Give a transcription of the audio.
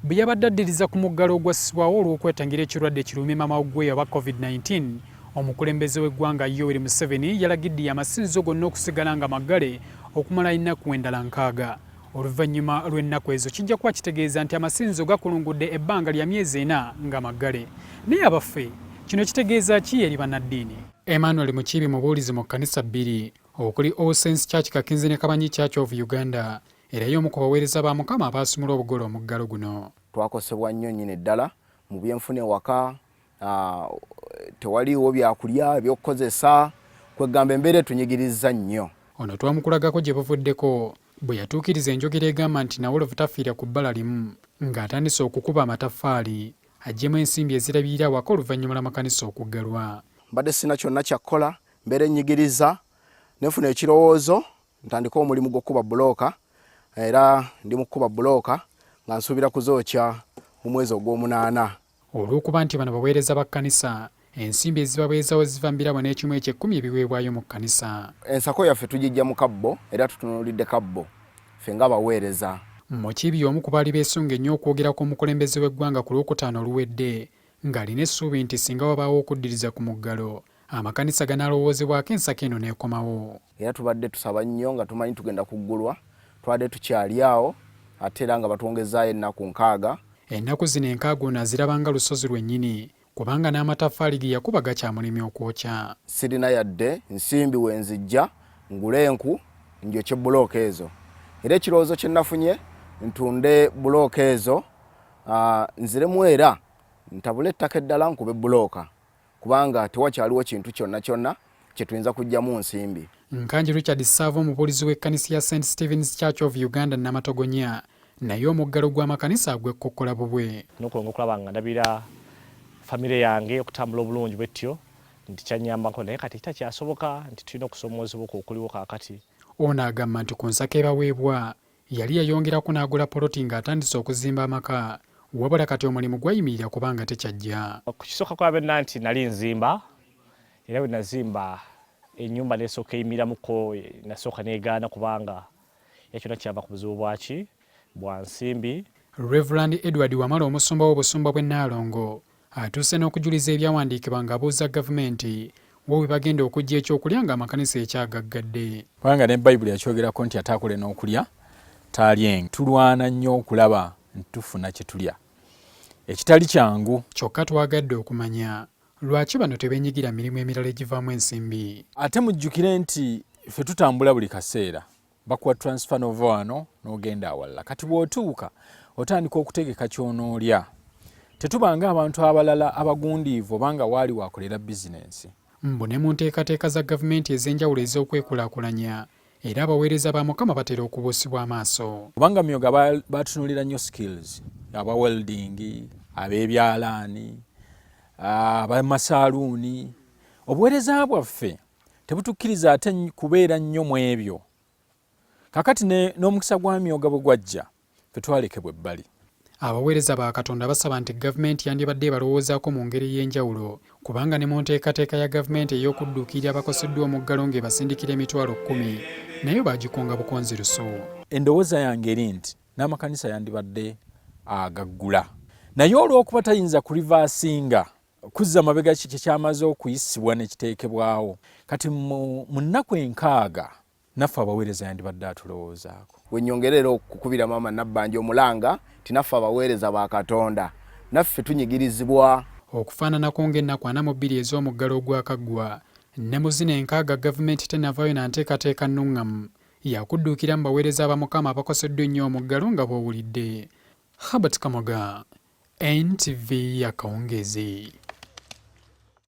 bwe yabadde addiriza ku muggalo ogwassibwawo olw'okwetangira ekirwadde kirumye maama wa COVID-19, omukulembeze w'eggwanga Yoweri Museveni yalagidde amasinzizo gonna okusigala nga maggale okumala ennaku endala 6. Oluvannyuma lw'ennaku ezo kijja kuba kitegeeza nti amasinzizo gakulungudde ebbanga lya myezi 4 nga maggale. Naye abaffe, kino kitegeeza ki eri bannaddiini? Emmanuel Mukiibi mubuulizi mu kkanisa 2 okuli All Saints Church Kakinzi ne Kabanyi Church of Uganda era y'omu ku baweereza ba Mukama abaasumula obugole omuggalo guno. Twakosebwa nnyo nnyini eddala mu byenfuna ewaka, tewaliwo byakulya by'okukozesa, kwegamba embeera etunyigiriza nnyo. Ono twamukulagako gye buvuddeko bwe yatuukiriza enjogera egamba nti nawe tafiira ku bbala limu ng'atandise okukuba amataffaali aggyemu ensimbi ezirabirira awaka oluvannyuma lw'amakanisa okuggalwa. Mbadde sina kyonna kyakkola, mbeera ennyigiriza, nefuna ekirowoozo ntandika omulimu gw'okuba bbulooka, era ndi mu kukuba bbulooka nga nsuubira kuzookya mu mwezi ogw'omunaana. Olw'okuba nti bano baweereza ba kkanisa, ensimbi ezibabeezawo ziva mu birabo n'ekimu eky'ekkumi ebiweebwayo mu kkanisa. Ensako yaffe tugijja mu kabbo era tutunuulidde kabbo ffe nga baweereza. Mukiibi omu ku baali beesunga ennyo okwogerako omukulembeze w'eggwanga ku Lwokutaano oluwedde ng'alina essuubi nti singa wabaawo okuddiriza ku muggalo amakanisa ganaalowoozebwako ensako eno n'ekomawo. Era tubadde tusaba nnyo nga tumanyi tugenda kuggulwa, twadde tukyali awo ate era nga batwongezaayo ennaku 6. Ennaku zino 6 nazirabanga lusozi lwennyini kubanga n'amataffaali ge yakuba gakyamulimye okwokya. Sirina yadde nsimbi wenzijja ngule enku njokye bbulooka ezo. Era ekirowoozo kye nafunye ntunde bbulooka ezo, nziremu era ntabule ettaka eddala nkube bbulooka kubanga tewakyaliwo kintu kyonna kyonna kye tuyinza kuggyamu nsimbi. Nkanji Richard Savo omubuulizi w'ekkanisa ya St. Stephen's Church of Uganda Namatogonya naye omuggalo gw'amakanisa agw'ekkokola bubwe. N'okulonga okulaba nga ndabira famire yange okutambula obulungi bw'ettyo nti kyannyambako, naye kati takyasoboka nti tulina okusoomoozebwa okuliwo kaakati. Ono agamba nti ku nsako ebaweebwa yali yayongerako n'agula poloti ng'atandise okuzimba amaka, wabula kati omulimu gwayimirira kubanga tekyajja. Ku kisooka kwabena nti nali nzimba era bwe nazimba ennyumba n'esooka eyimiramuko nasooka n'egaana kubanga ekyonna kyava ku buzibu bwaki bwa nsimbi. Reverend Edward Wamala omusumba w'obusumba bw'e Nnaalongo atuuse n'okujuliza ebyawandiikibwa ng'abuuza gavumenti wo bwe bagenda okuggya ekyokulya ng'amakanisa ekyagaggadde. Kubanga ne Bayibuli yakyogerako nti ataakule n'okulya taalyenga. Tulwana nnyo okulaba nti tufuna kye tulya ekitali kyangu. Kyokka twagadde okumanya lwaki bano tebeenyigira mirimu emirala egivaamu ensimbi. Ate mujjukire nti ffe tutambula buli kaseera, bakuwa transfer n'ova wano n'ogenda awalala. Kati bw'otuuka otandika okutegeka ky'onoolya. Tetubanga abantu abalala abagundiivu obanga waali wakolera bizinensi. Mbu ne mu nteekateeka za gavumenti ez'enjawulo ez'okwekulaakulanya era abaweereza ba Mukama batera okubuusibwa amaaso. Kubanga myoga batunuulira nnyo skills, aba welding, ab'ebyalaani, abamasaaluuni. Obuweereza bwaffe tebutukkiriza ate kubeera nnyo mu ebyo. Kakati n'omukisa gwa myoga bwe gwajja ffe twalekebwa ebbali. Abaweereza ba Katonda basaba nti gavumenti yandibadde balowoozaako mu ngeri y'enjawulo kubanga ne mu nteekateeka ya gavumenti ey'okudduukirira abakoseddwa omuggalo ng'ebasindikira emitwalo 10 naye baagikonga bukonziruso. Endowooza yange eri nti n'amakanisa yandibadde agaggula, naye olw'okuba tayinza kulivaasinga kuzza mabega ki kyamaze okuyisibwa ne kiteekebwawo, kati mu nnaku 6 naffe abaweereza yandibadde atulowoozaako. Wennyongerera okukubira maama Nabbanja omulanga ti naffe abaweereza ba Katonda naffe tunyigirizibwa. Okufaananako ng'ennaku 42 ez'omuggalo ogwakaggwa ne mu zino 6 gavumenti tenavaayo na nteekateeka nnuŋŋamu yakudduukira mu baweereza ba Mukama abakoseddwa ennyo omuggalo nga bw'owulidde. Gav't, NTV Akawungeezi.